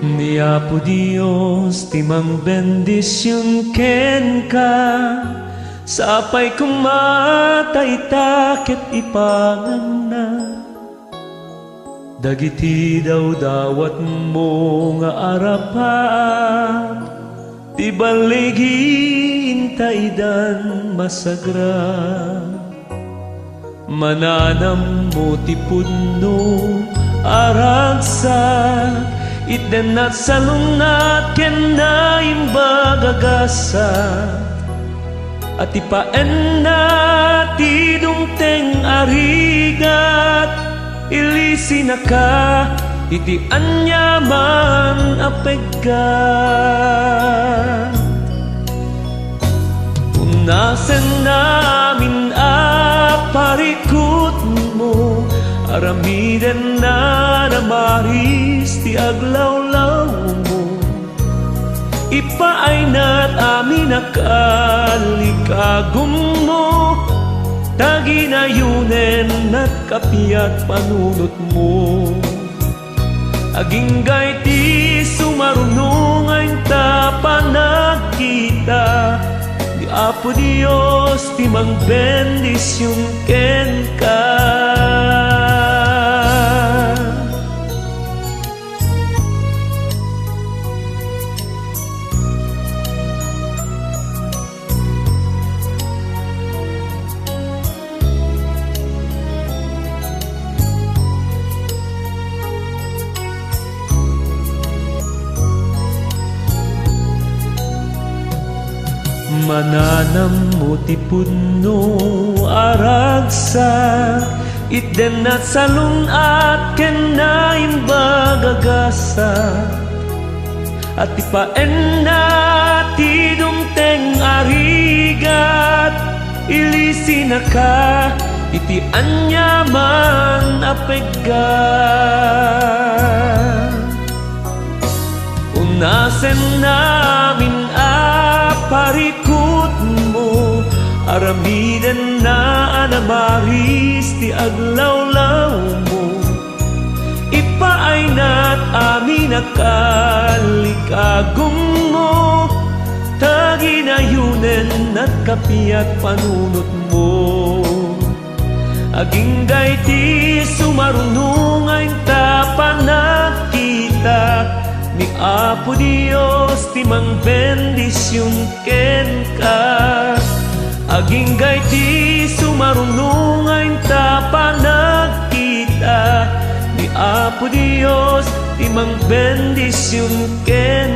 Ni Apo Dios timang bendisyon ken ka, sapay kumatay takit ipangan na. Dagiti daw dawat mo nga arapan, ti baligin taidan masagra. Mananam mo ti pudno aragsak, iten at salunat ken na imbagagasa. At ipaen na ti dumteng arigat, ilisi na ka iti anyaman apeggat. Unasen namin aparikot mo, aramiden na namaris ti aglawlaw mo. Ipaay na't amin nakalikagum mo, taginayunen at kapiat panunot mo. Aginggay ti sumarunong ay tapanagkita, di Apo Dios timang bendisyon ken ka. Mananam mo ti pudno aragsak, iten at salunat ken na imbagagasa. At ipaen na ti dumteng arigat, ilisi na ka iti anyaman apeggat. Unasen namin aparikot mo, aramiden na anamaris ti aglawlaw mo. Ipaay na't amin nakalikagum mo, taginayunen at kapiat panunot mo. Aginggay ti sumarunong ay tapanagkita, ni Apo Dios timang bendisyon ken ka. Aginggay ti sumarunong ay tapanagkita, ni Apo Dios timang bendisyon ken